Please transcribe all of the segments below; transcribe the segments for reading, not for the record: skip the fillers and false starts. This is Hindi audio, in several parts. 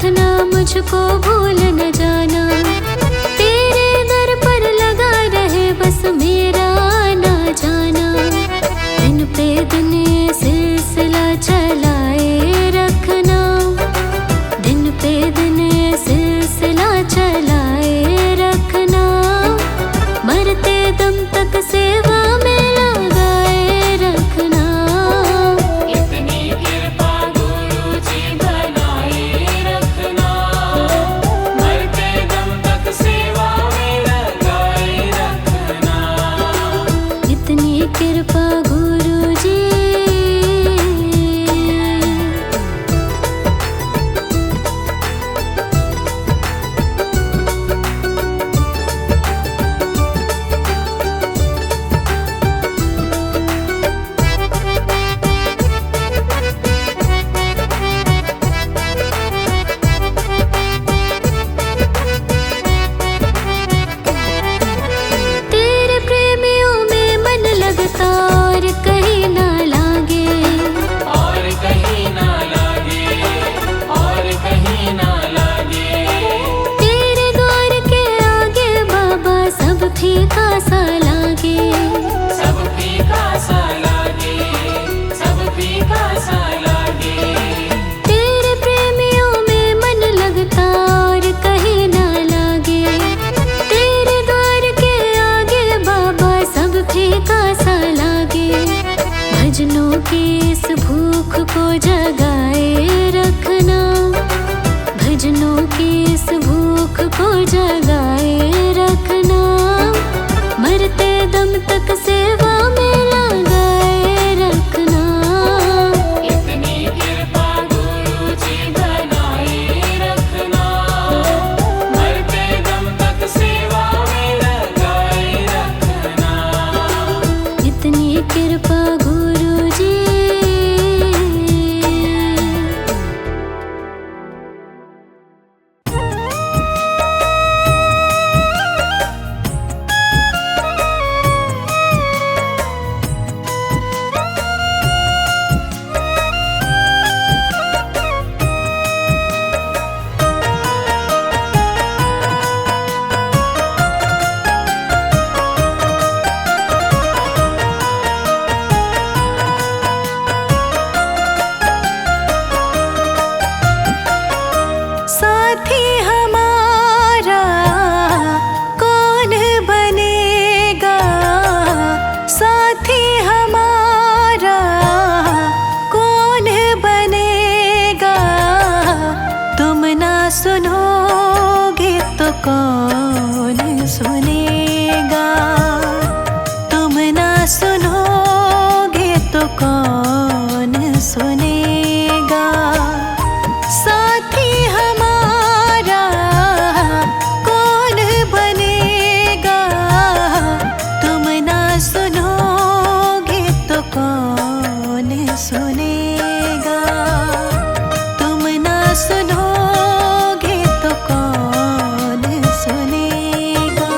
प्रार्थना मुझको भूल न जाना, तेरे दर पर लगा रहे बस मेरा आना जाना। दिन पे दिन ये सिलसिला चलाए रखना, दिन पे दिन ये सिलसिला चलाए रखना। मरते दम तक सेवा में लगाए रखना। इतनी कृपा गुरु जी बनाए रखना, मरते दम तक सेवा में लगाए रखना। इतनी कृपा गुरु जी। तेरे प्रेमियों में मन लगता और कहीं ना लागे, और कहीं ना लागे, और कहीं ना लागे। तेरे द्वार के आगे बाबा सब फीका सा लागे। सब फीका सा लागे, सब फीका सा लागे। तेरे प्रेमियों में मन लगता और कहीं ना लागे, तेरे द्वार के आगे बाबा सब फीका सा लागे। भजनों की इस भूख को जगाए रखना, भजनों की इस भूख को जगाए रखना। मरते दम तक सेवा में लगाए रखना। इतनी कृपा गुरु जी बनाए रखना, मरते दम तक सेवा में लगाए रखना। इतनी कृपा गुरु जी। साथी हमारा कौन बनेगा, साथी हमारा कौन बनेगा। तुम ना सुनोगे तो कौन सुनेगा, तुम ना सुनोगे तो कौन सुनेगा। साथी हमारा कौन बनेगा, तुम ना सुनोगे तो कौन सुनेगा, तुम ना सुनोगे तो कौन सुनेगा।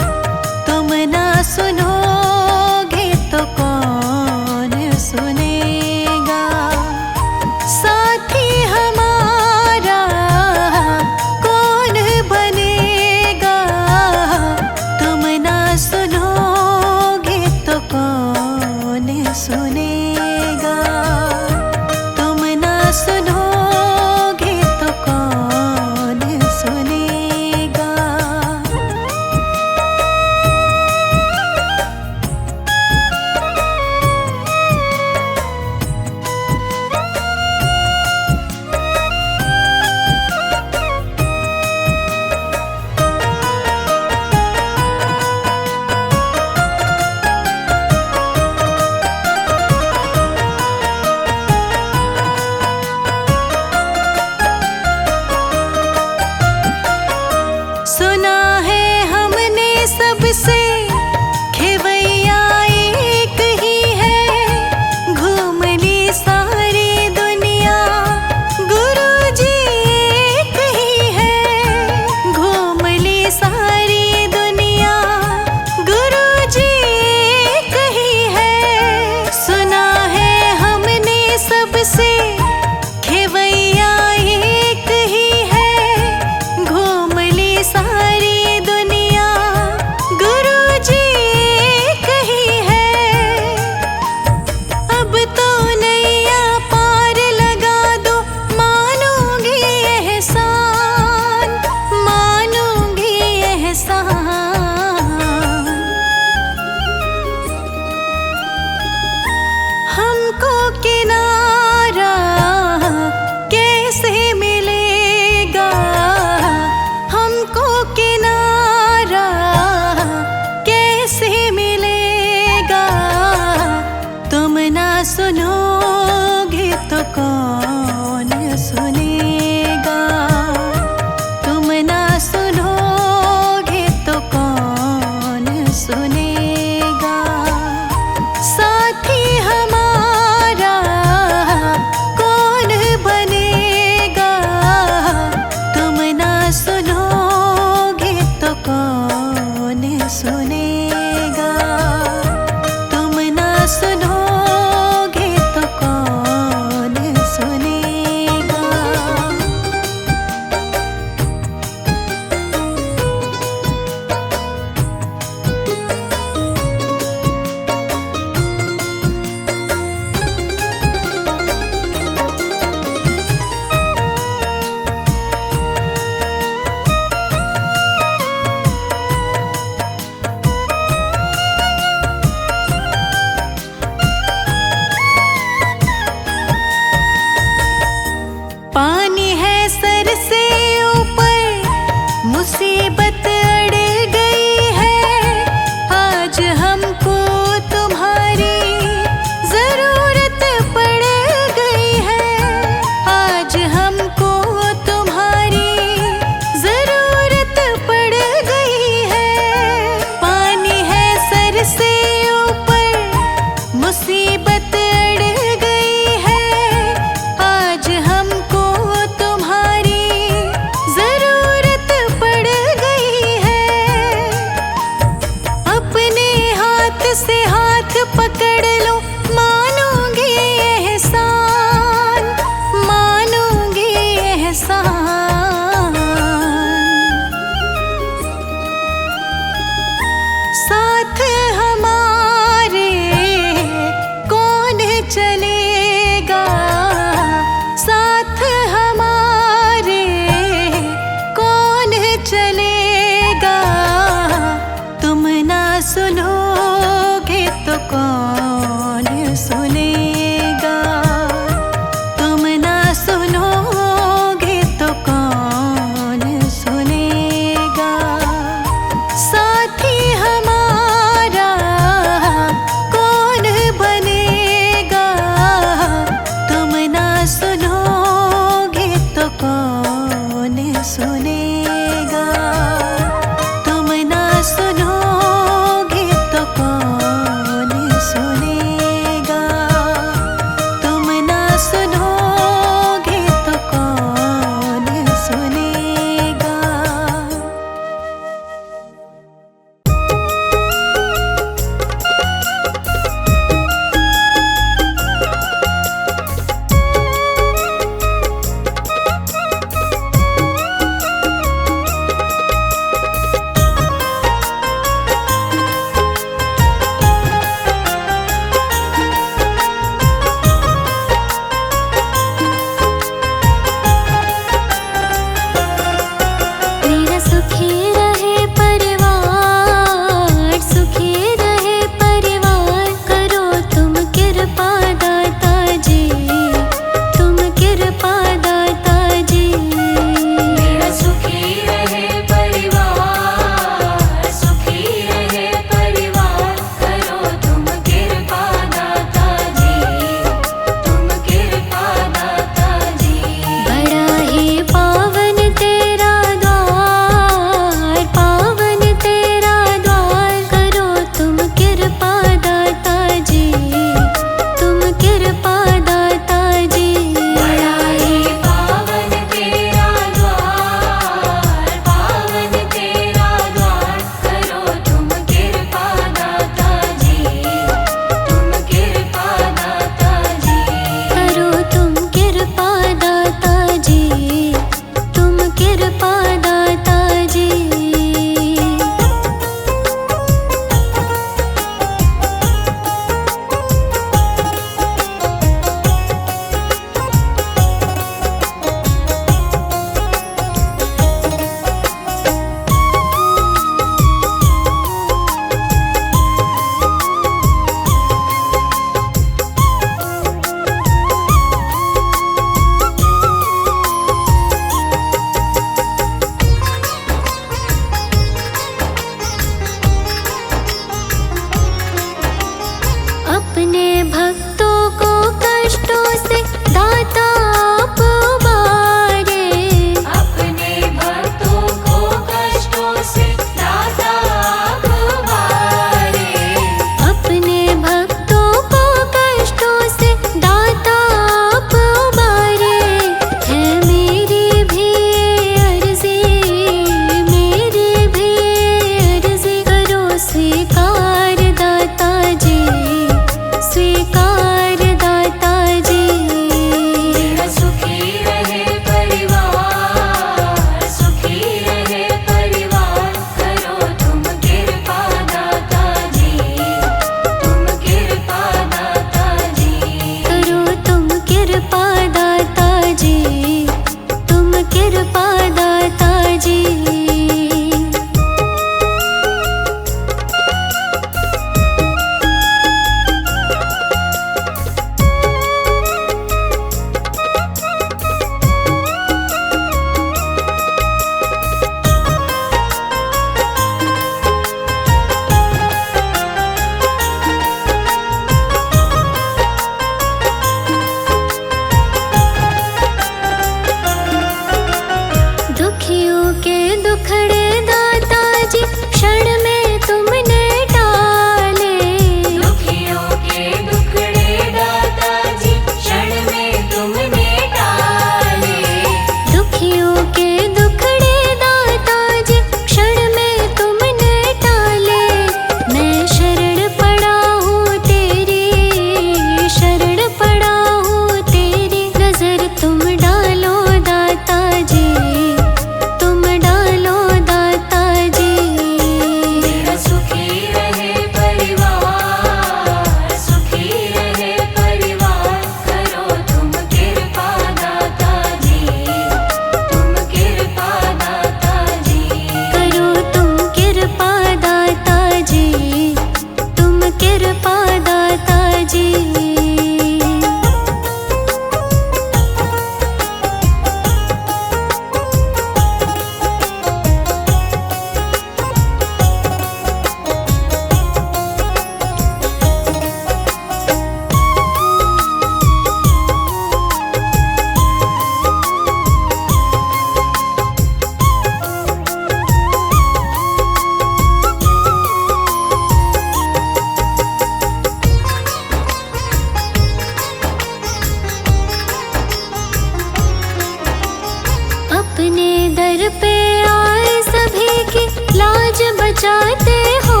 बचाते हो।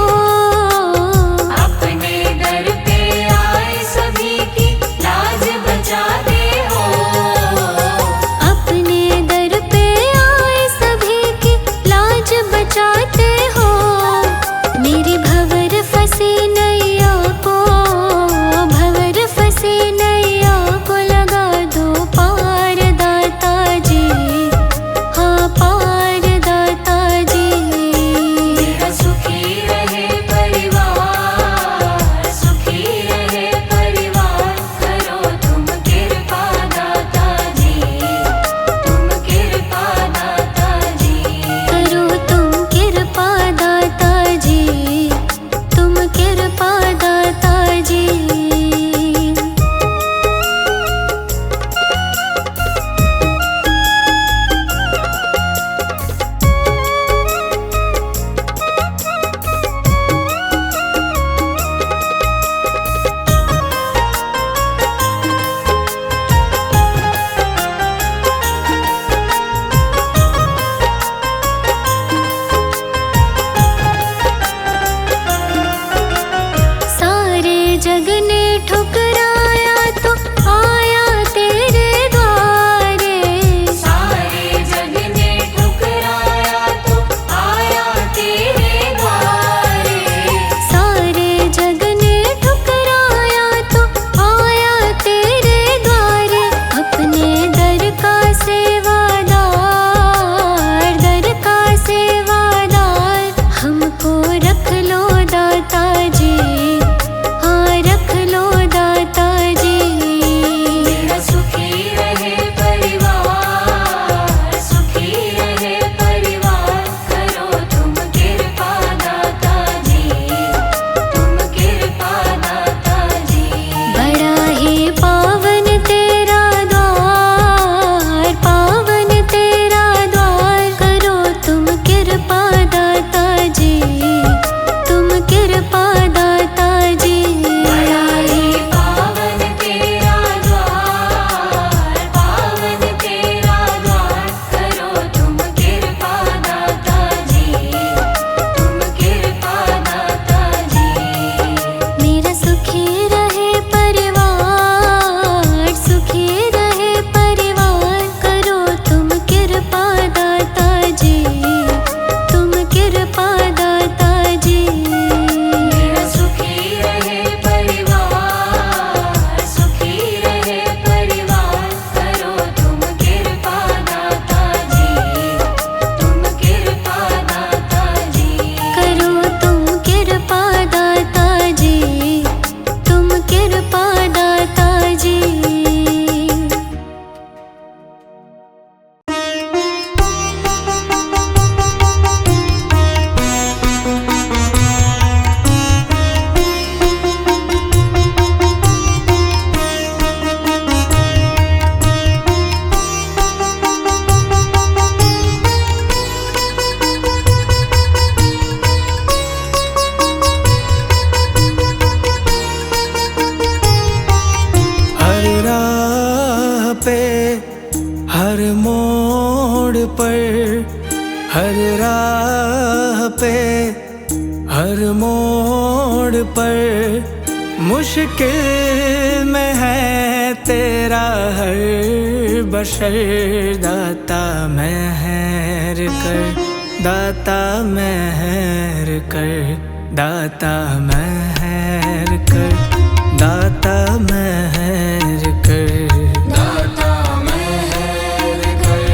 अपने दर पे आए सभी की लाज बचाते हो। अपने दर पे आए सभी की लाज बचाते हो। मेरी भंवर फंसी नैया को, भंवर फंसी नैया को लगा दो पार दाता जी, हाँ पार दाता जी। मेरा सुखी रहे परिवार, सुखी रहे परिवार, करो तुम कृपा दाता जी, तुम कृपा दाता जी। करो तुम कृपा दाता जी, तुम कृपा दाता जी। सारे जग ने ठुकराया तो आया तेरे द्वारे। सारे जग ने ठुकराया तो आया तेरे द्वारे। सारे जग ने ठुकराया तो आया तेरे द्वारे। अपने दर का सेवादार, दर का सेवादार हमको रख लो दाता जी, हाँ रख लो दाता जी। मेरा सुखी रहे परिवार, सुखी रहे परिवार, करो तुम कृपा दाता जी, तुम कृपा दाता जी। बड़ा ही पावन तेरा द्वार, पावन तेरा द्वार, करो तुम कृपा दाता जी, तुम कृपा दाता जी। बड़ा ही पावन तेरा द्वार, पावन तेरा द्वार, करो तुम कृपा दाता जी, तुम कृपा दाता जी। मेरा सुखी रहे परिवार, सुखी रहे परिवार, करो तुम कृपा दाता जी, तुम कृपा दाता जी। मेरा सुखी रहे परिवार, सुखी रहे परिवार, करो तुम कृपा दाता जी, तुम कृपा दाता जी। करो तुम कृपा दाता जी, तुम कृपा दाता जी। हर राह पे, हर मोड़ पर, हर राह पे, हर मोड़ पर, मुश्किल में है तेरा हर बशर। दाता मेहर कर, दाता मेहर कर, दाता मेहर कर, दाता मेहर कर। दाता मेहर कर,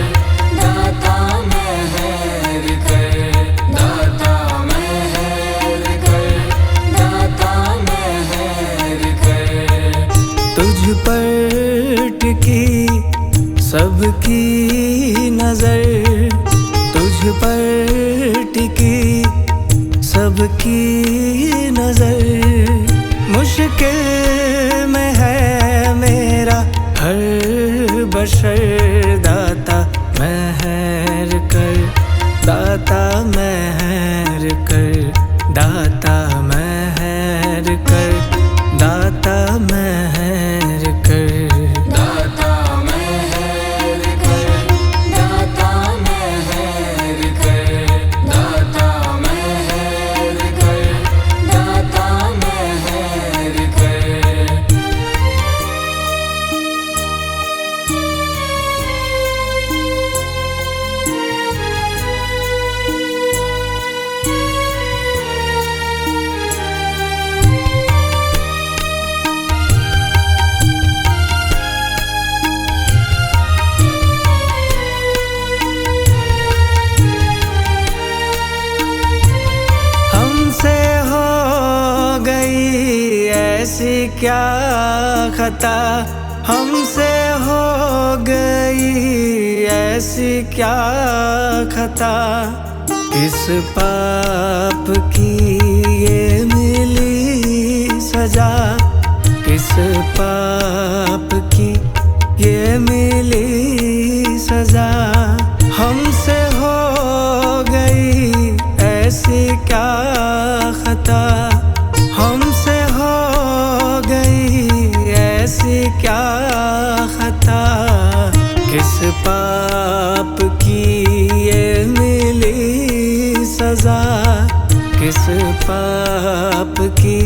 दाता मेहर कर, दाता मेहर कर, दाता मेहर कर। तुझ पर टिकी सबकी नजर, तुझ पर टिकी सबकी नजर। मुश्किल में है मेरा हर बशर। दाता मेहर कर, दाता मेहर कर, दाता मेहर कर, दाता मेहर कर। दाता मेहर कर, दाता मेहर कर, दाता मेहर ऐसी क्या खता हमसे हो गई, ऐसी क्या खता, किस पाप की ये मिली सजा, किस पाप की ये मिली सजा, हमसे हो गई ऐसी क्या खता, हमसे हो गई ऐसी क्या खता, किस पाप की ये मिली सजा, किस पाप की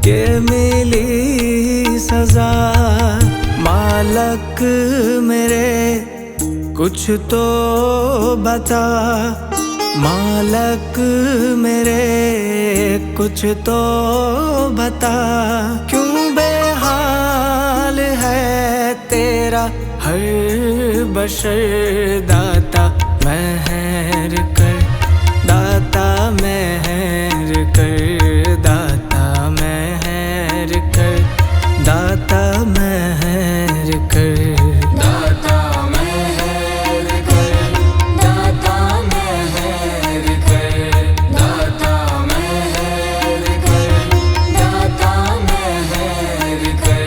ये मिली सजा। मालक मेरे कुछ तो बता, मालक मेरे कुछ तो बता, क्यों बेहाल है तेरा हर बशर। दाता मेहर कर, दाता मेहर कर, दाता मेहर कर, दाता मेहर कर, दाता मेहर कर, दाता मेहर कर, दाता मेहर कर, दाता मेहर कर।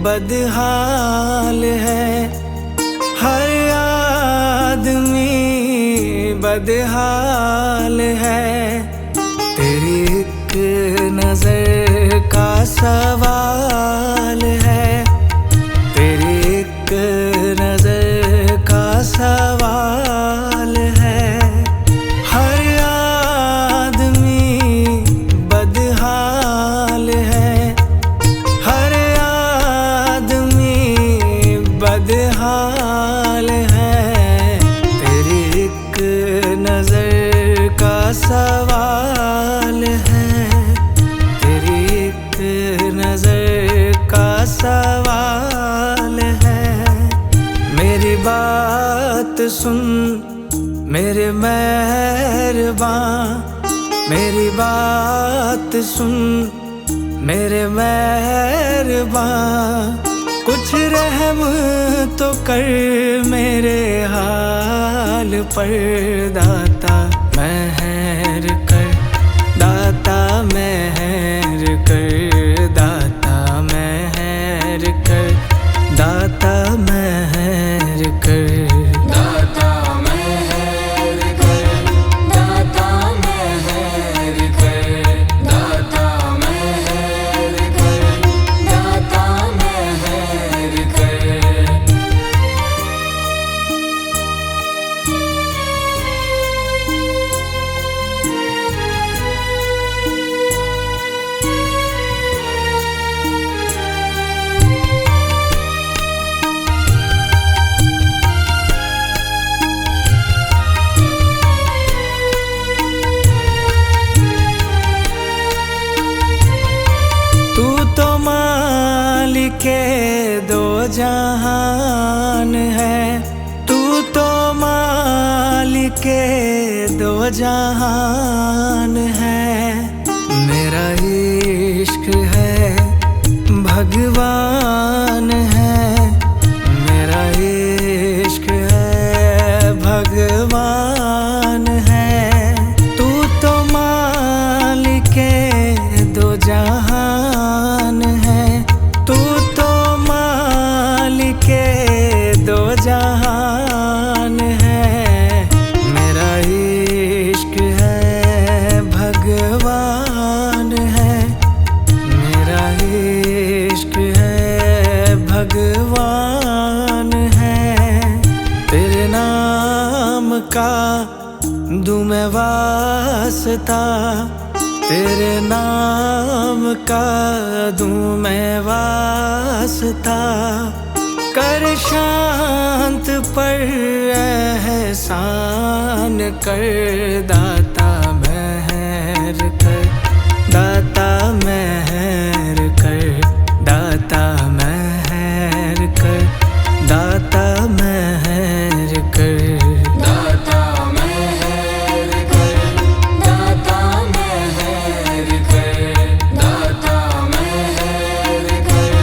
बदहाल है हर आदमी, बदहाल है, तेरी एक नजर का सवाल है, तेरी एक नजर का सवाल है। हर आदमी बदहाल है, हर बदहाल है, तेरी एक नजर का सवाल है, तेरी एक नजर का सवाल है। मेरी बात सुन मेरे मेहरबान, मेरी बात सुन मेरे मेहरबान, कुछ रहम तो कर मेरे हाल पर। दाता मेहर कर, दाता मेहर कर, दाता मेहर कर, दाता मेहर कर, दाता मेहर कर, दाता मेहर कर, दाता मेहर कर, दाता मेहर कर। के दो जहान है, तू तो मालिके दो जहान है। मेरा इश्क है भगवान है, मेरा इश्क है भगवान है। तू तो मालिके दो जहान है, तू तो मालिके दो जहान है। मेरा इश्क है भगवान है, मेरा इश्क है भगवान है। तेरे नाम का दूं मैं वास्ता, तेरे नाम का दूं मैं वास्ता, कर शांत पर एहसान कर, दाता मेहर कर, दाता मेहर कर, दाता मेहर कर, दाता मेहर कर, दाता मेहर कर, दाता मेहर कर, दाता मेहर कर,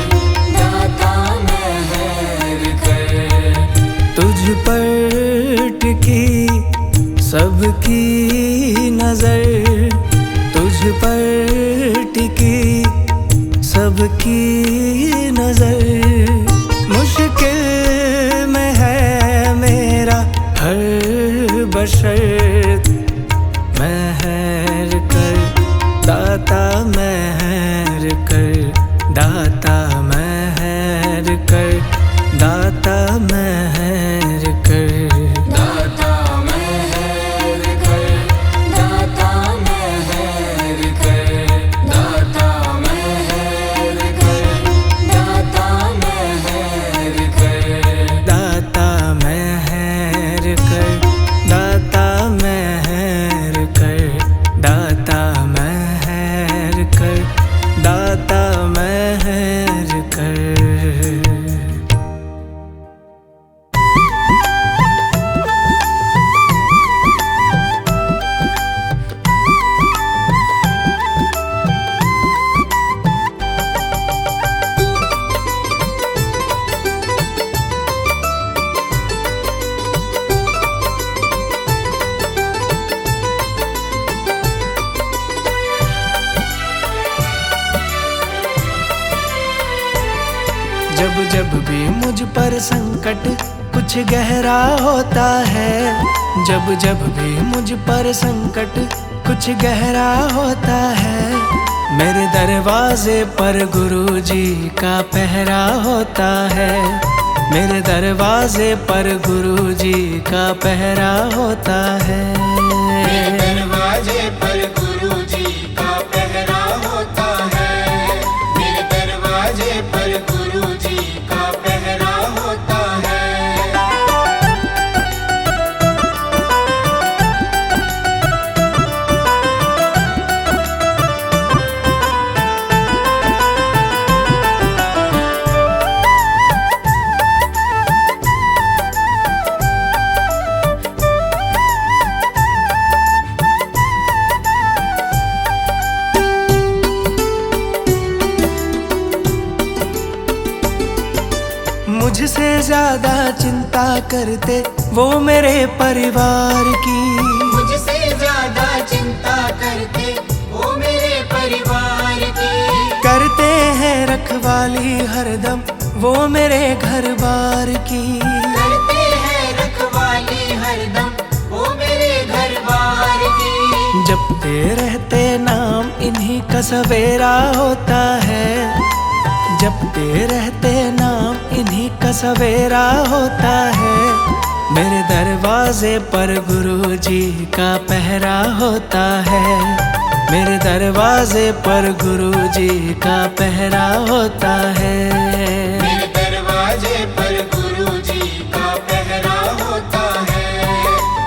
दाता मेहर कर। तुझ पर टिकी सबकी नजर, तुझ पर टिकी सबकी नजर, मुश्किल में है मेरा हर बशर, मेहर कर, दाता मेहर कर, दाता मेहर कर, दाता मेहर कर, दाता मेहर कर, दाता मेहर कर, दाता मेहर कर, दाता मेहर कर, दाता मेहर कर, दाता मेहर कर, दाता मेहर कर, दाता मेहर कर। जब जब भी मुझ पर संकट कुछ गहरा होता है, जब जब भी मुझ पर संकट कुछ गहरा होता है, मेरे दरवाजे पर गुरुजी का पहरा होता है, मेरे दरवाजे पर गुरुजी का पहरा होता है, मेरे दरवाजे पर गुरुजी का पहरा होता है, मेरे दरवाजे पर गुरुजी का पहरा होता है। मुझसे ज्यादा चिंता करते वो मेरे परिवार की, मुझसे ज्यादा चिंता करते वो मेरे परिवार की, करते हैं रखवाली हरदम वो मेरे घर बार की, करते हैं रखवाली हरदम वो मेरे घर बार की। जपते रहते नाम इन्हीं का सवेरा होता है, जपते रहते नाम इन्हीं का सवेरा होता है, मेरे दरवाजे पर गुरुजी का पहरा होता है, मेरे दरवाजे पर गुरुजी का पहरा होता है, मेरे दरवाजे पर गुरुजी का पहरा होता है,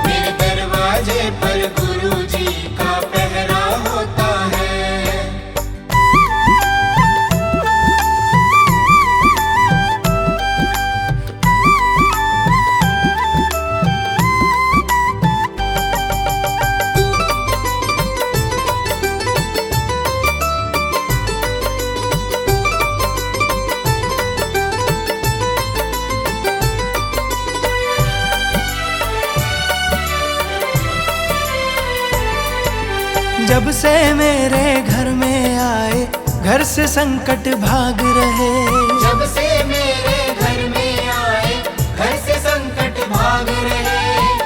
मेरे दरवाजे पर गुरुजी का पहरा होता है। जब से मेरे घर में आए घर से संकट भाग रहे, जब से मेरे घर में आए घर से संकट भाग रहे,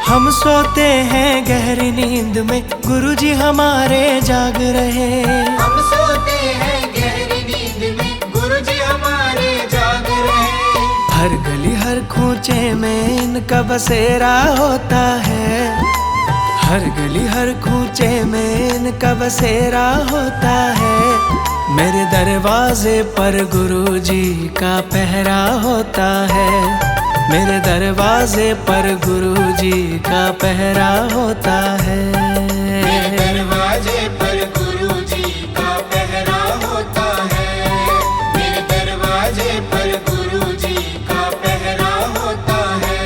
हम सोते हैं गहरी नींद में गुरुजी हमारे जाग रहे, हम सोते हैं गहरी नींद में गुरुजी हमारे जाग रहे। हर गली हर खूंचे में इनका बसेरा होता है, हर गली हर कूचे में इनका बसेरा होता है। मेरे दरवाजे पर गुरुजी का पहरा होता है। मेरे दरवाजे पर गुरुजी का पहरा होता है। मेरे दरवाजे पर गुरुजी का पहरा होता है। मेरे दरवाजे पर गुरुजी का पहरा होता है।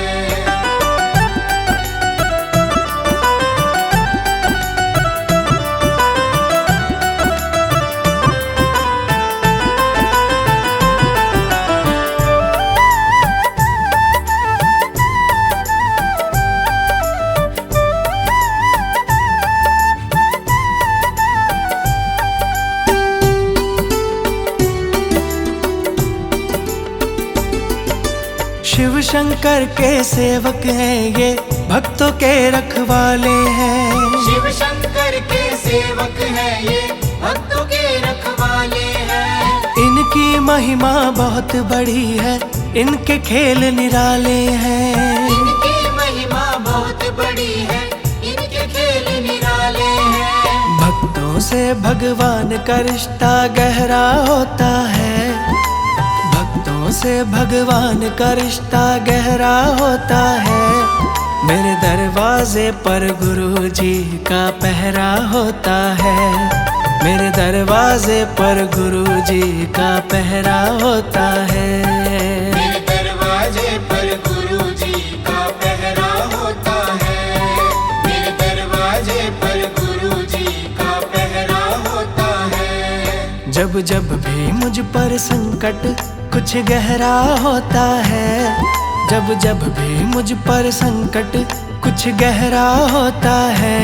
शिव शंकर के सेवक हैं ये, भक्तों के रखवाले हैं। शिव शंकर के सेवक हैं ये, भक्तों के रखवाले हैं। इनकी महिमा बहुत बड़ी है, इनके खेल निराले हैं। इनकी महिमा बहुत बड़ी है, इनके खेल निराले हैं। भक्तों से भगवान का रिश्ता गहरा होता है। भक्तों से भगवान का रिश्ता गहरा होता है। मेरे दरवाजे पर गुरुजी का पहरा होता है। मेरे दरवाजे पर गुरुजी का पहरा होता है। मेरे दरवाजे पर गुरुजी का पहरा होता है। मेरे दरवाजे पर गुरुजी का पहरा होता है। जब जब भी मुझ पर संकट कुछ गहरा होता है। जब जब भी मुझ पर संकट कुछ गहरा होता है।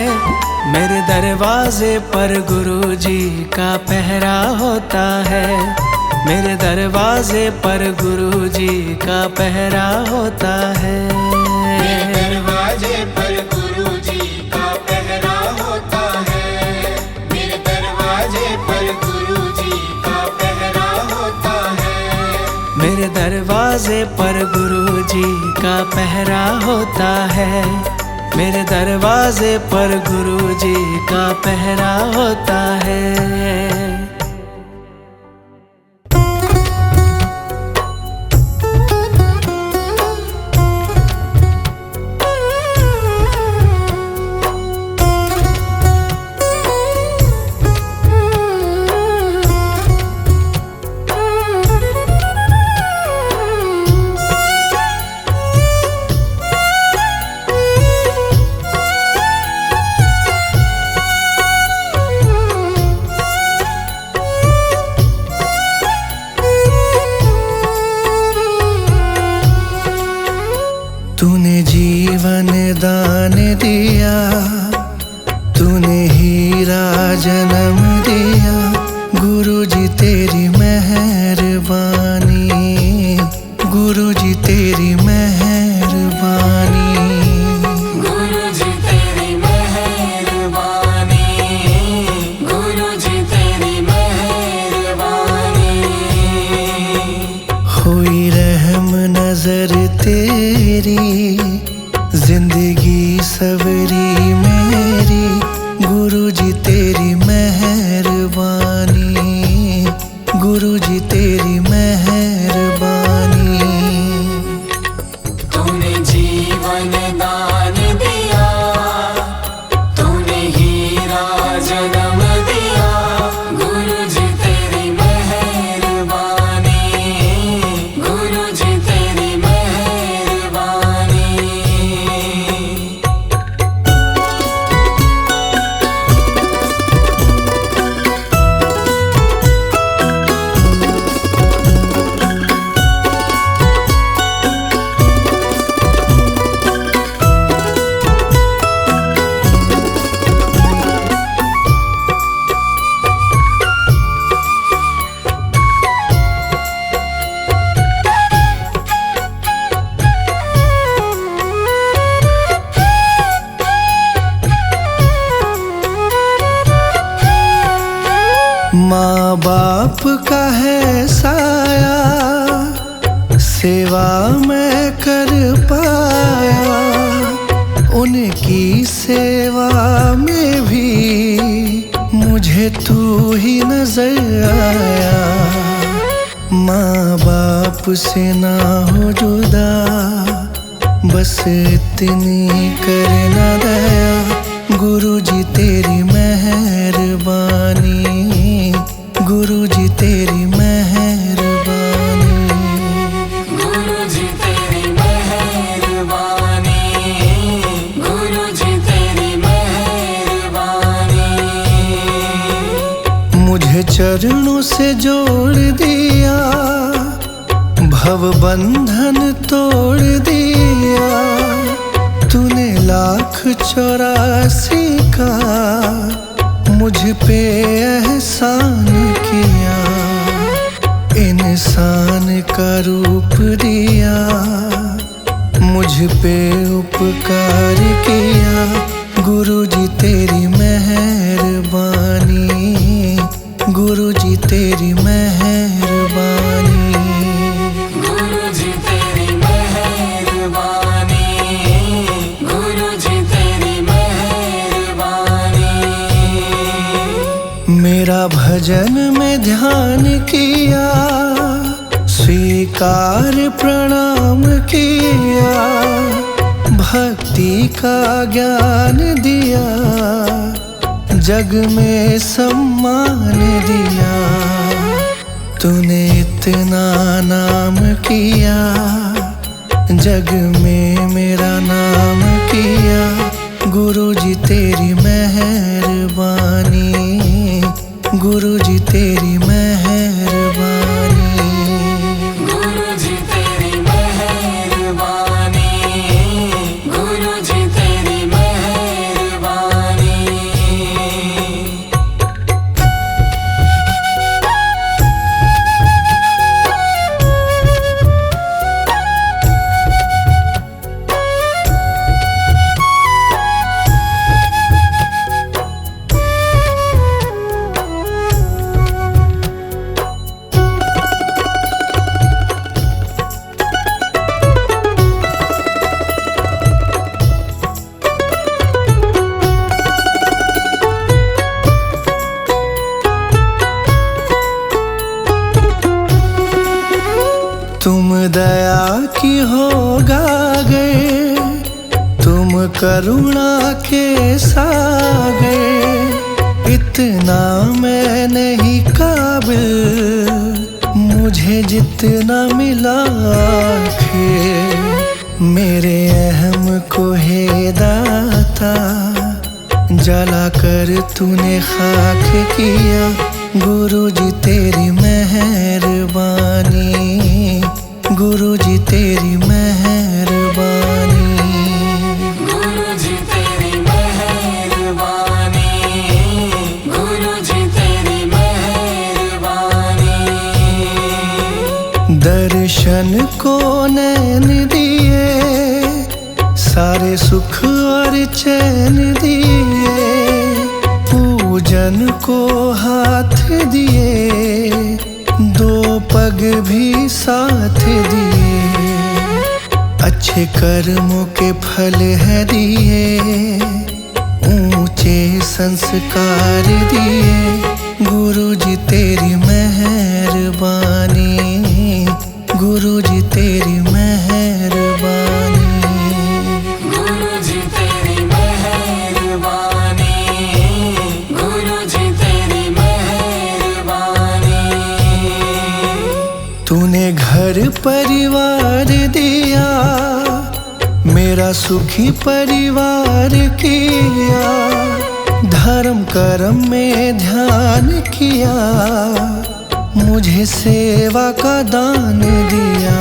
मेरे दरवाजे पर गुरुजी का पहरा होता है। मेरे दरवाजे पर गुरुजी का पहरा होता है। मेरे दरवाजे पर गुरुजी का पहरा होता है। मेरे दरवाजे पर गुरुजी का पहरा होता है। मेरे दरवाजे पर गुरुजी का पहरा होता है। मेरे दरवाजे पर गुरुजी का पहरा होता है। तूने जीवन दान दिया, तूने हीरा जन्म दिया। गुरुजी तेरी मेहरबानी, गुरुजी तेरी मेहरबानी। गुरुजी तेरी मेहरबानी, गुरुजी तेरी मेहरबानी। हुई रहम नजर तेरी, जिंदगी सवरी मेरी। गुरुजी तेरी मेहरबानी, गुरुजी तेरी मेहरबानी। तूने जीवन दान दिया, तूने हीरा जन्म दिया। गुरुजी तेरी मेहरबानी, गुरुजी तेरी मेहरबानी। माँ बाप का है साया, सेवा मैं कर पाया। उनकी सेवा में भी मुझे तू ही नजर आया। माँ बाप से ना हो जुदा, बस इतनी करना दया। गुरुजी तेरी मेहरबानी, गुरुजी तेरी मेहरबानी। गुरुजी तेरी मेहरबानी, गुरुजी तेरी मेहरबानी। मुझे चरणों से जोड़ दिया, भव बंधन तोड़ दिया। तूने 1,84 का मुझ पे एहसान किया। इंसान का रूप दिया, मुझ पे उपकार किया। गुरुजी तेरी मेहरबानी, गुरुजी तेरी मेहरबानी। गुरुजी तेरी मेहरबानी, गुरुजी तेरी मेहरबानी। मेरा भजन में ध्यान किया, स्वीकार प्रणाम किया। भक्ति का ज्ञान दिया, जग में सम्मान दिया। तूने इतना नाम किया, जग में मेरा नाम किया। गुरुजी तेरी मेहरबानी, गुरुजी तेरी मेहरबानी। गुरुजी तेरी मेहरबानी, गुरुजी तेरी मेहरबानी। तुम दया की हो गागर, तुम करुणा के सागर। इतना मैं नहीं काबिल, मुझे जितना मिला आखिर। मेरे अहम को है दाता, जला कर तूने खाक किया। गुरुजी तेरी मेहरबानी, गुरुजी तेरी मेहरबानी। गुरुजी तेरी मेहरबानी, गुरुजी तेरी मेहरबानी। दर्शन को नैन दिए, सारे सुख और चैन दिए। पूजन को हाथ दिए, 2 पग भी साथ दिए। अच्छे कर्मों के फल है दिए, ऊंचे संस्कार दिए। गुरुजी तेरी मेहरबानी, गुरुजी तेरी मेहरबानी। गुरुजी तेरी मेहरबानी, गुरुजी तेरी मेहरबानी। तूने घर परिवार दिया, मेरा सुखी परिवार किया। धर्म कर्म में ध्यान किया, मुझे सेवा का दान दिया।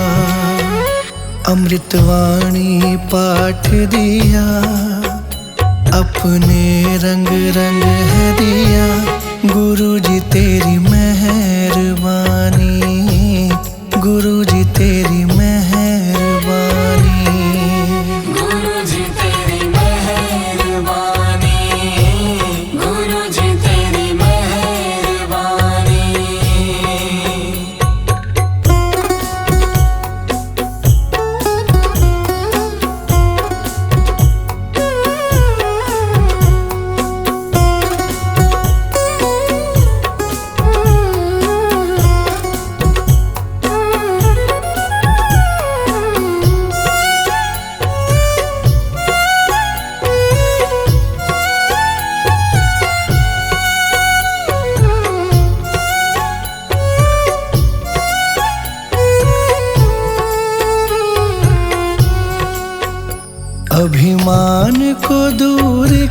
अमृतवाणी पाठ दिया, अपने रंग रंग है दिया। गुरुजी तेरी मेहरबानी, गुरुजी तेरी मेहरबानी। गुरुजी तेरी मेहरबानी, गुरुजी तेरी मेहरबानी।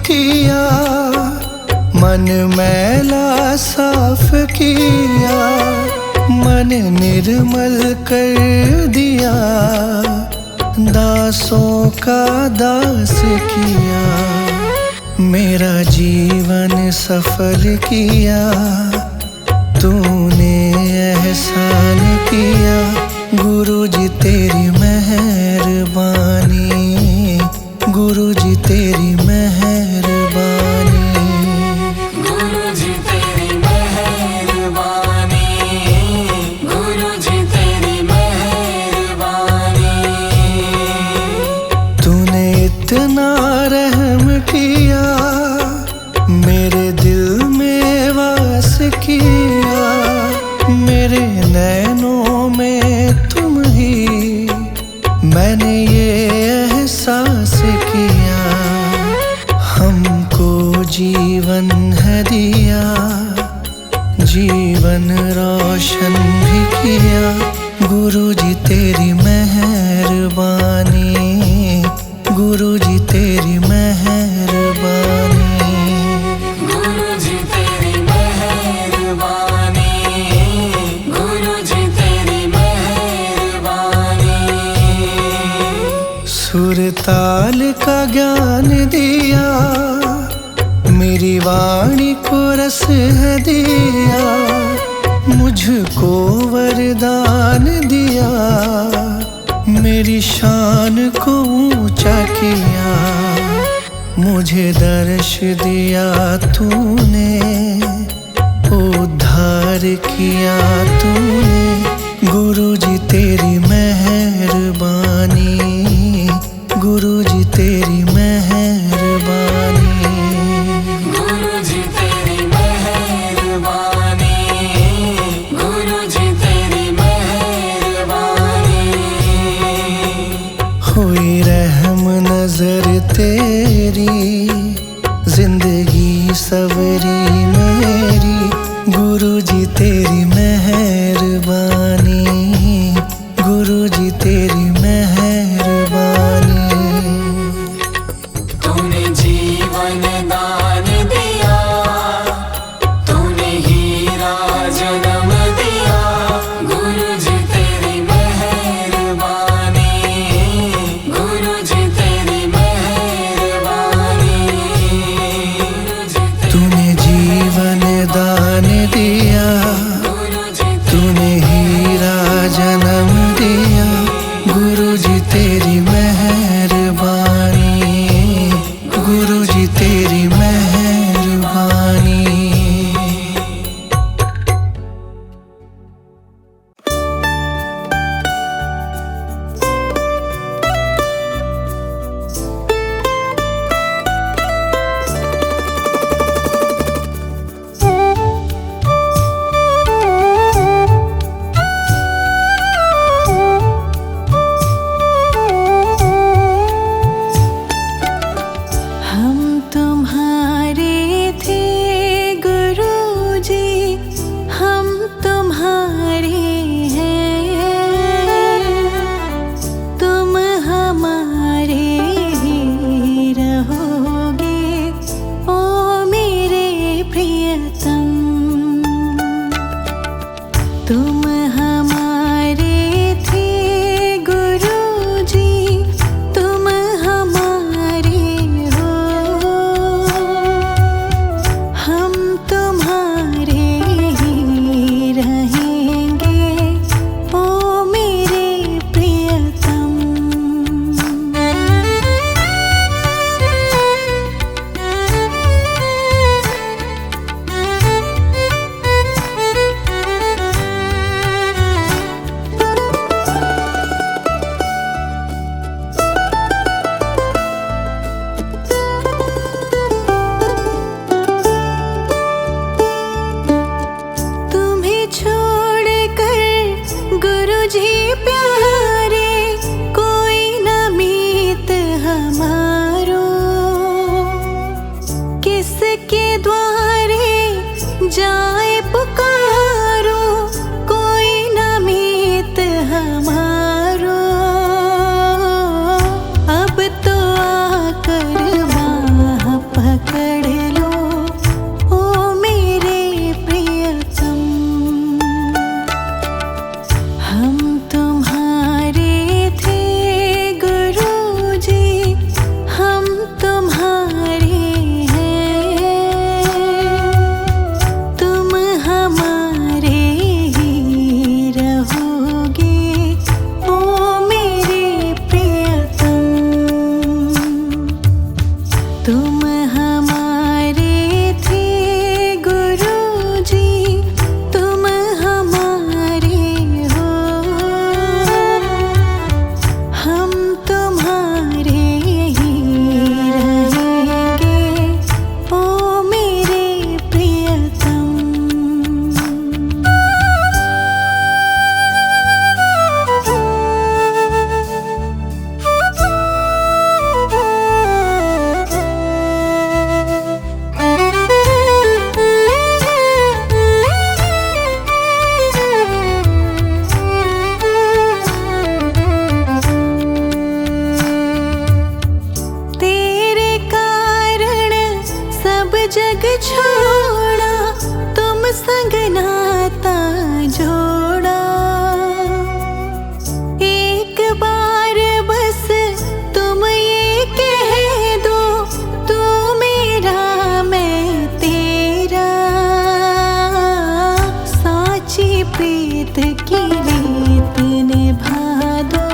किया, मन मैला साफ किया, मन निर्मल कर दिया, दासों का दास किया, मेरा जीवन सफल किया, तूने एहसान किया, गुरुजी तेरी मेहरबानी, गुरुजी तेरी मेहरबानी, गुरुजी तेरी मेहरबानी, गुरुजी तेरी मेहरबानी। तूने इतना रहम किया, मेरे दिल में वास किया, मेरे नैनों में तुम ही, मैंने ये एहसास किया, हमको जीवन है दिया, जीवन रोशन भी किया, गुरुजी तेरी मेहरबानी, गुरुजी तेरी मेहरबानी, गुरुजी तेरी मेहरबानी, गुरुजी तेरी मेहरबानी। सुरताल का ज्ञान दिया, मेरी वाणी को रस है दिया, मुझको वरदान दिया, मेरी शान को ऊंचा किया, मुझे दर्श दिया तूने, उद्धार किया तूने, गुरुजी तेरी मेहरबानी, गुरुजी तेरी मेहरबानी, गुरुजी तेरी मेहरबानी, गुरुजी तेरी मेहरबानी। हुई रहम नजर तेरी, जिंदगी सवरी मेरी, गुरुजी तेरी मेहरबानी, गुरुजी तेरी मेहरबानी, तूने जीवन दान दिया, तूने हीरा जन्म दिया, गुरुजी तेरी मेहरबानी, गुरुजी तेरी मेहरबानी, तूने जीवन दान दिया, तूने हीरा जन्म दिया, गुरुजी तेरी मेहरबानी, गुरुजी तेरी मेहरबानी। हम तुम्हारे थे गुरुजी, हम तुम्हारे हैं, तुम हमारे ही रहोगे, ओ मेरे प्रियतम, तुम हमारे थे गुरुजी, तुम हमारे हो, हम तुम्हारे ही रहेंगे, ओ मेरे प्रियतम। प्रीत की रीत निभा दो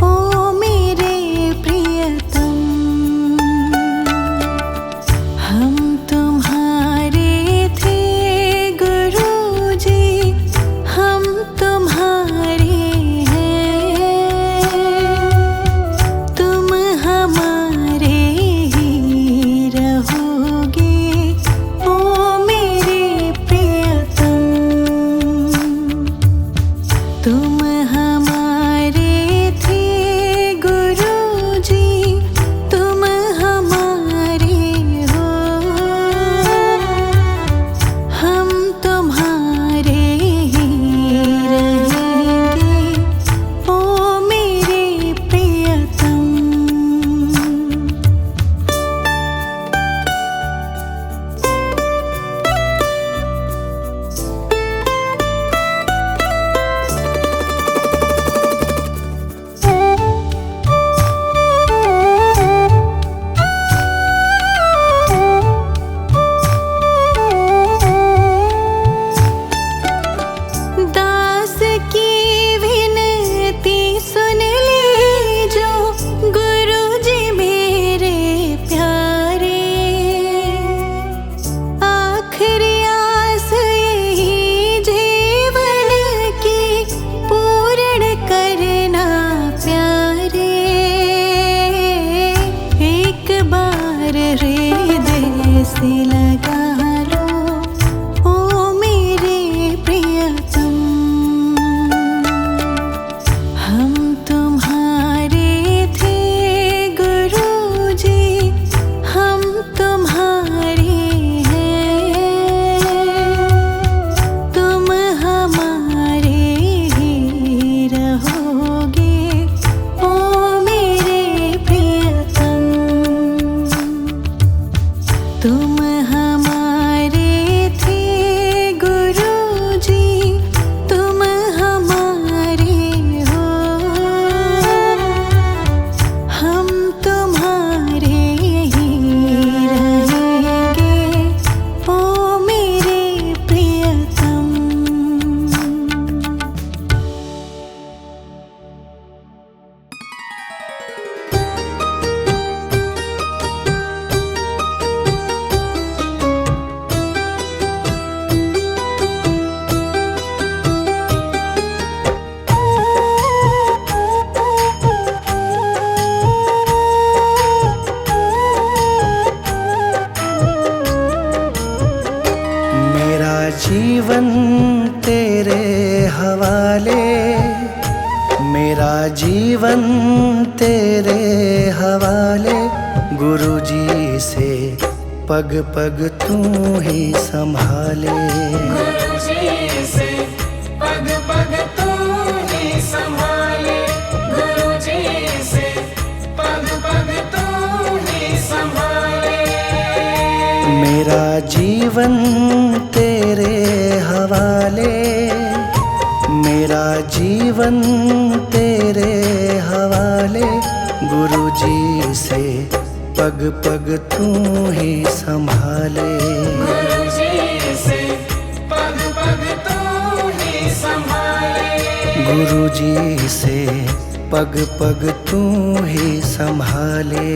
ओ मेरे प्रियतम। हम तुम्हारे थे गुरुजी, हम तुम्हारे हैं, तुम हमारे ही रहोगे ओ मेरे प्रियतम। तुम हमारे थे गुरुजी, तुम हमारे हो, हम तुम्हारे ही रहेंगे ओ मेरे प्रियतम। दास की विनती सुन लीजो गुरुजी मेरे प्यारे। आखिरी आस यही जीवन की पूर्ण करना प्यारे। एक बार हृदय से लगा लो ओ मेरे प्रियतम। हम तुम्हारे थे गुरुजी, हम तुम्हारे हैं, तुम हमारे ही रहोगे ओ मेरे प्रियतम। तुम हमारे थे गुरुजी, तुम हमारे हो, हम तुम्हारे ही रहेंगे ओ मेरे प्रियतम। मेरा जीवन तेरे हवाले, मेरा जीवन तेरे हवाले। गुरुजी से पग पग तू ही संभाले। गुरुजी से पग पग तू ही संभाले, गुरुजी से पग पग तू ही संभाले। मेरा जीवन तेरे हवाले, मेरा जीवन तेरे हवाले। गुरुजी से पग पग तू ही संभाले। गुरुजी से पग पग तू ही संभाले, गुरुजी से पग पग तू ही संभाले।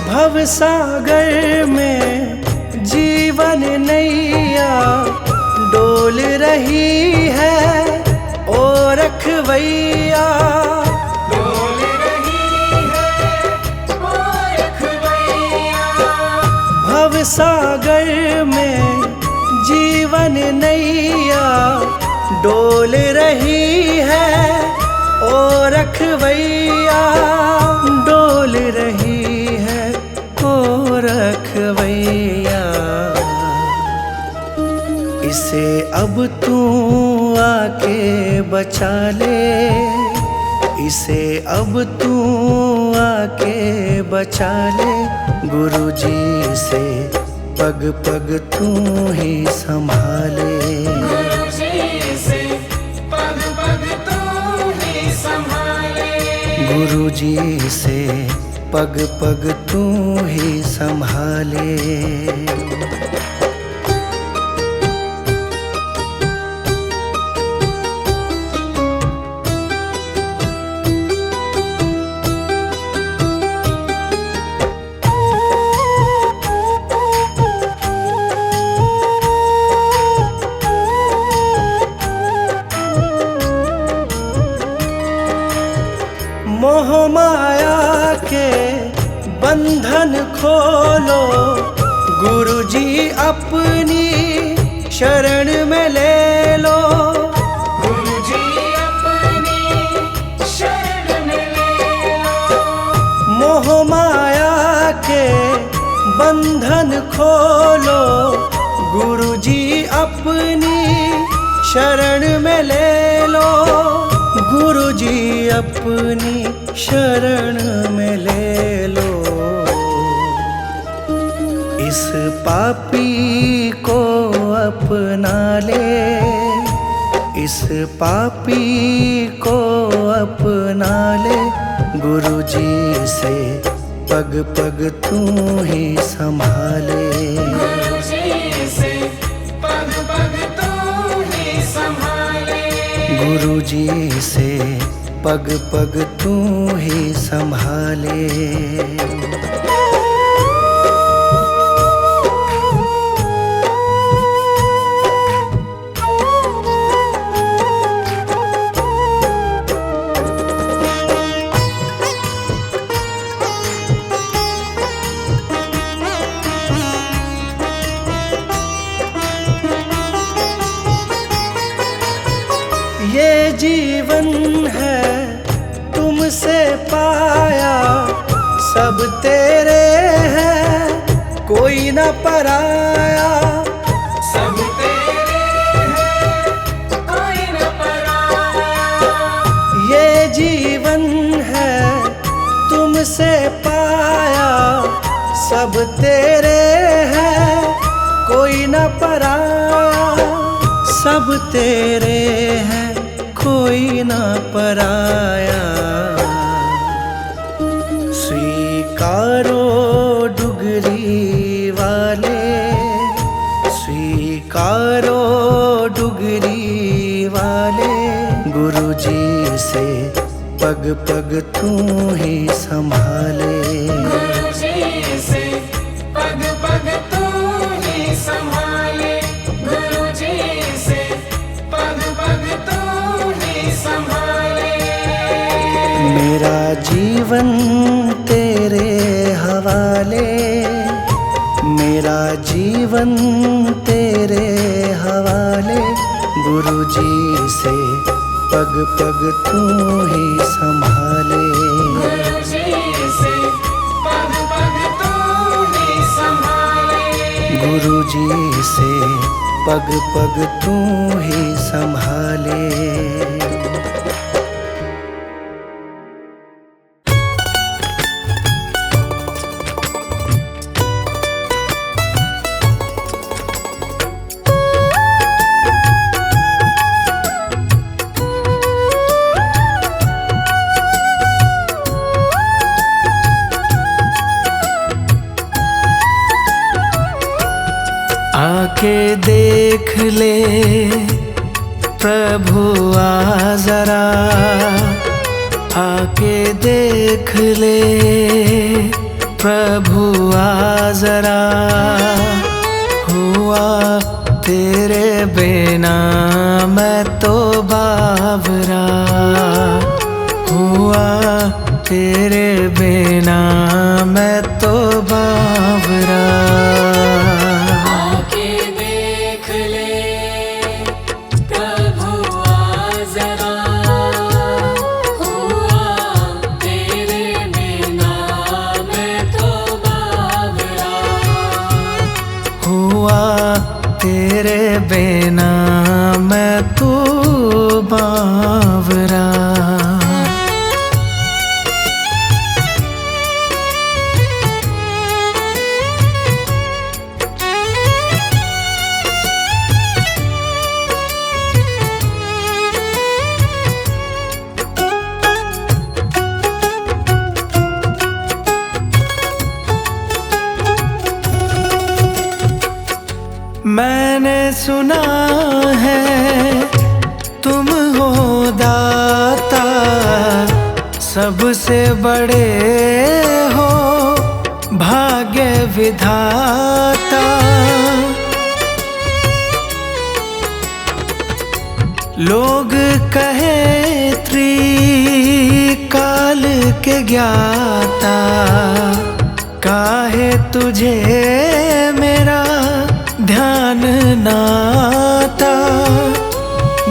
भव सागर में जीवन नैया डोल रही है ओ रखवैया। डोल रही है ओ रखवैया। भव सागर में जीवन नैया डोल रही है ओ रखवैया। डोल रही है ओ रखवैया। इसे अब तू आके बचा ले, इसे अब तू आके बचा ले, गुरुजी से पग पग तू ही संभाले। गुरुजी से पग पग तू ही संभाले। गुरुजी से पग पग तू ही संभाले। मोह माया के बंधन खोलो, गुरुजी अपनी शरण में ले लो। गुरुजी अपनी शरण में ले लो। मोह माया के बंधन खोलो, गुरुजी अपनी शरण में ले लो। गुरुजी अपनी शरण में ले लो। इस पापी को अपना ले, इस पापी को अपना ले। गुरुजी से पग पग तू ही संभाले। गुरुजी से पग पग तू ही संभाले। गुरुजी से पग पग तू ही संभाले। ये जीवन है तुमसे पाया, सब तेरे हैं कोई न पराया। सब तेरे हैं कोई न पराया। ये जीवन है तुमसे पाया, सब तेरे हैं कोई न पराया। सब तेरे हैं कोई न पराया। स्वीकारो डुगरी वाले, स्वीकारो डुगरी वाले। गुरुजी से पग पग तू ही संभाले। गुरुजी से पग पग तू ही संभाले। गुरुजी से पग पग तू ही संभाले। मेरा जीवन तेरे हवाले, मेरा जीवन तेरे हवाले। गुरुजी से पग पग तू ही संभाले। गुरुजी से पग पग तू ही संभाले। गुरुजी से पग पग तू ही संभाले। आके देख ले प्रभु आ जरा, आके देख ले प्रभु आ जरा। हुआ तेरे बिना मैं तो बावरा, हुआ तेरे बिना मैं तो बावरा। तेरे बिना मैं तो बावरा। सुना है तुम हो दाता, सबसे बड़े हो भाग्य विधाता। लोग कहे त्रिकाल के ज्ञाता, काहे तुझे मेरा ध्यान नाता,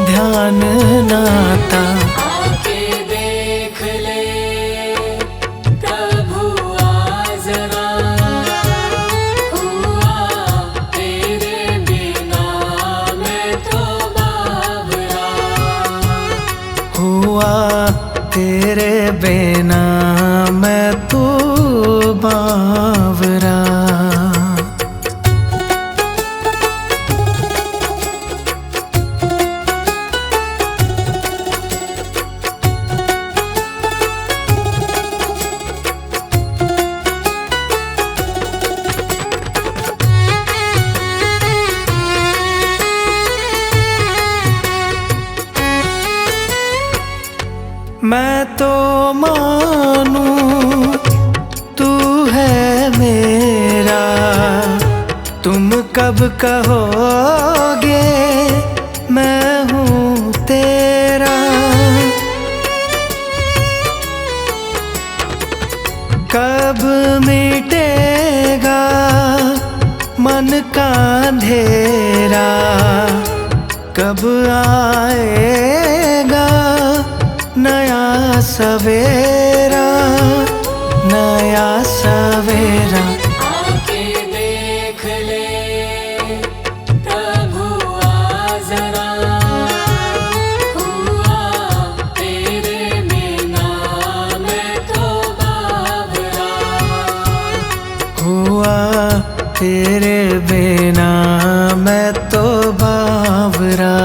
ध्यान नाता। आके देख ले प्रभु आजरा, हुआ तेरे बिना मैं तो बावरा, हुआ तेरे बिना मैं तो बावरा। मैं तो मानूं तू है मेरा, तुम कब कहोगे मैं हूँ तेरा। कब मिटेगा मन का अंधेरा, कब आएगा नया सवेरा, नया सवेरा। आके देख ले प्रभु आजरा, हुआ तेरे बिना मैं तो बावरा, हुआ तेरे बिना मैं तो बावरा।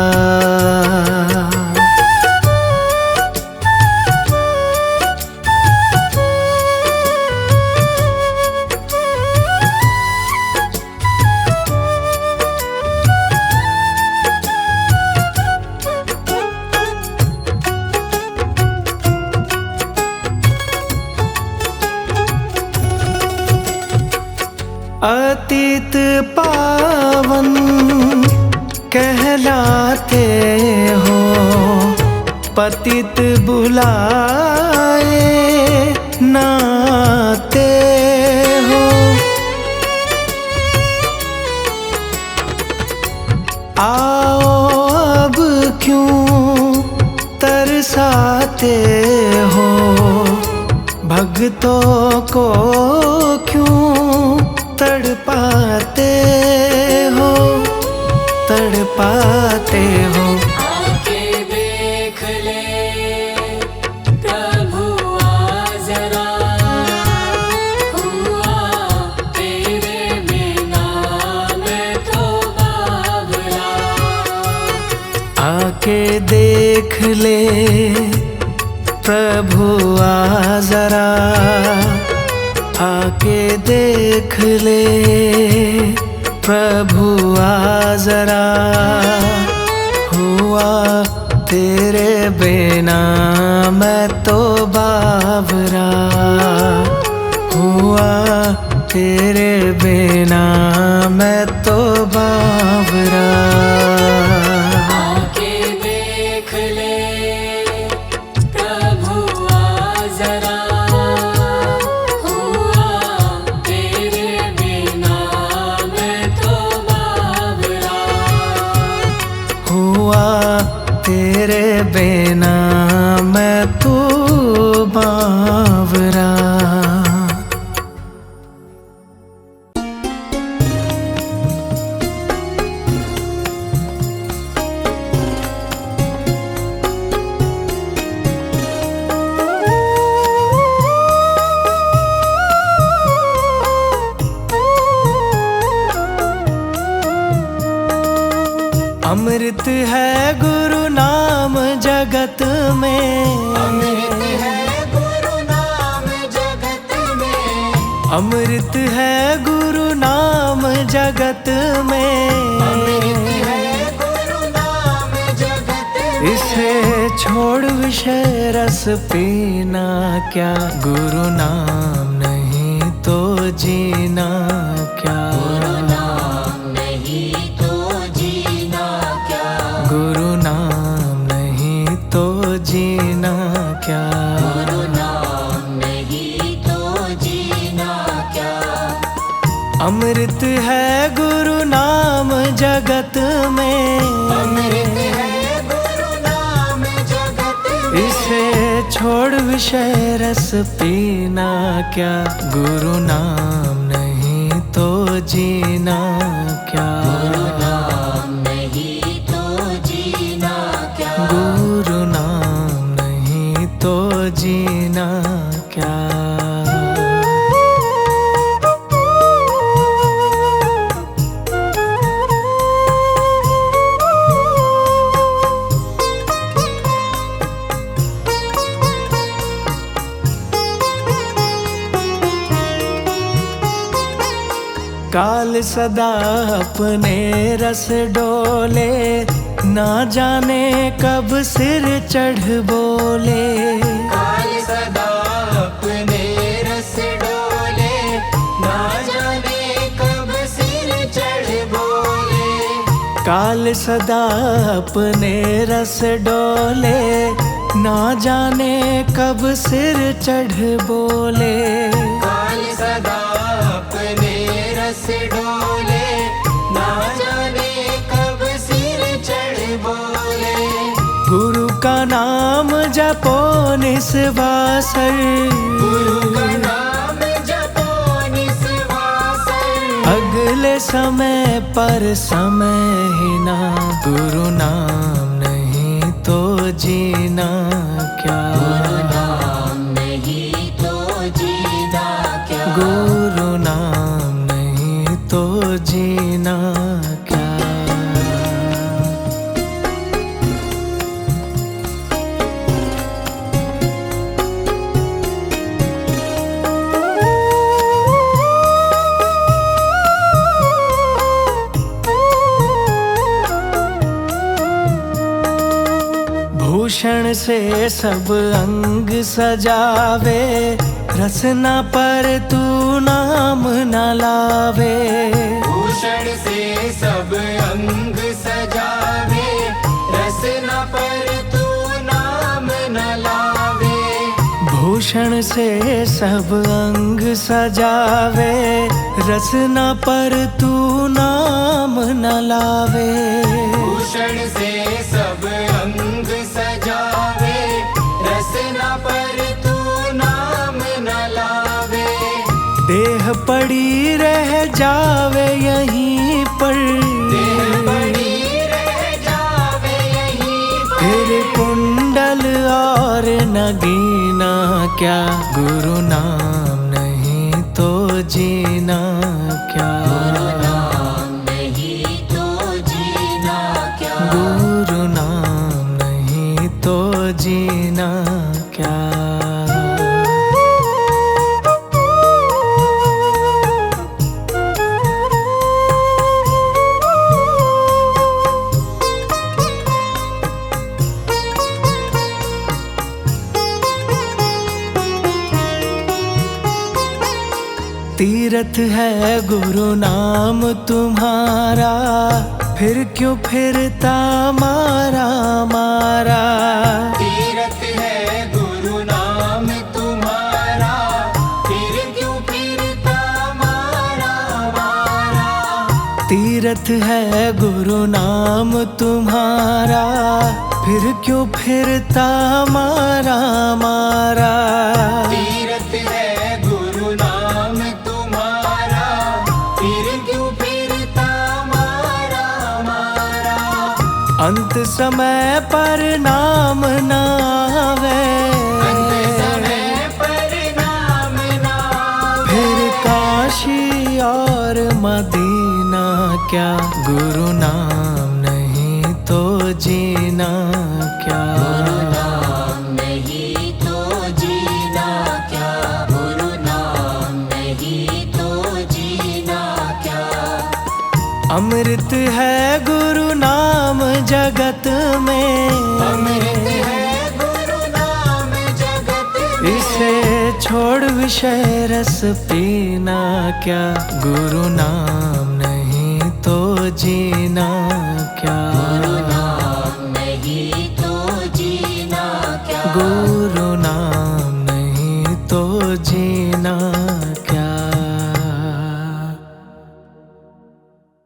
अतीत पावन कहलाते हो, पतित बुलाए नाते हो। आओ अब क्यों तरसाते हो, भक्तों को क्यों तड़पाते हो, तड़पाते हो। आके देख ले प्रभु आजरा, हुआ तेरे बिना मैं तो बावरा, आके देख ले प्रभु आजरा, आके देख ले प्रभु आजरा। हुआ तेरे बिना मैं तो बावरा, हुआ तेरे बिना मैं तो बावरा। आके देख ले प्रभु आजरा, हुआ तेरे बिना मैं तो बावरा, हुआ तेरे बिना मैं तो बावरा। अमृत है गुरु नाम जगत में, अमृत है गुरु नाम जगत में, अमृत है गुरु नाम जगत में, अमृत है छोड़ विषय रस पीना क्या, गुरु नाम नहीं तो जीना क्या, गुरु नाम नहीं तो जीना क्या, गुरु नाम नहीं तो जीना क्या, गुरु नाम नहीं तो जीना क्या। अमृत है गुरु नाम जगत में, अमृत है गुरु नाम जगत में, इसे छोड़ विषय रस पीना क्या, गुरु नाम नहीं तो जीना क्या, गुरु नाम नहीं तो जीना क्या, गुरु नाम नहीं तो जीना क्या। काल सदा अपने रस डोले, ना जाने कब सिर चढ़ बोले, काल सदा अपने रस डोले, ना जाने कब सिर चढ़ बोले, काल सदा अपने रस डोले, ना जाने कब सिर चढ़ बोले, काल सदा अपने रस डोले, ना जाने कब सिर चढ़ बोले, गुरु का नाम जपो निस्वासर, गुरु का नाम जपो निस्वासर, अगले समय पर समय ही ना, गुरु नाम नहीं तो जीना क्या, गुरु नाम नहीं तो जीना क्या, गुरु नाम नहीं तो जीना क्या। भूषण से सब अंग सजावे, रसना पर तू नाम न लावे, भूषण से सब अंग सजावे, रसना पर तू नाम न लावे, भूषण से सब अंग सजावे, रसना पर तू नाम न लावे, भूषण से सब अंग सजावे, रसना पर तू नाम न लावे, देह पड़ी रह जावे यहीं पर, देह पड़ी रह जावे यहीं पर, फिर कुंडल और नगीना क्या, गुरु नाम नहीं तो जीना क्या, गुरु नाम नहीं तो जीना क्या, गुरु नाम नहीं तो जीना क्या। तीरथ है गुरु नाम तुम्हारा, फिर क्यों फिरता मारा मारा, तीरथ है गुरु नाम तुम्हारा, फिर क्यों फिरता मारा मारा, तीरथ है गुरु नाम तुम्हारा, फिर क्यों फिरता मारा मारा, तीरथ है गुरु नाम तुम्हारा, फिर क्यों फिरता मारा मारा, अंत समय पर नाम न आवे, अंत समय पर नाम ना फिर काशी और मदीना क्या, गुरु नाम नहीं तो जीना क्या, गुरु नाम नहीं तो जीना क्या, गुरु नाम नहीं तो जीना क्या। अमृत है गुरु नाम जगत में, अमृत है छोड़ विषय रस पीना, क्या गुरु नाम नहीं तो जीना।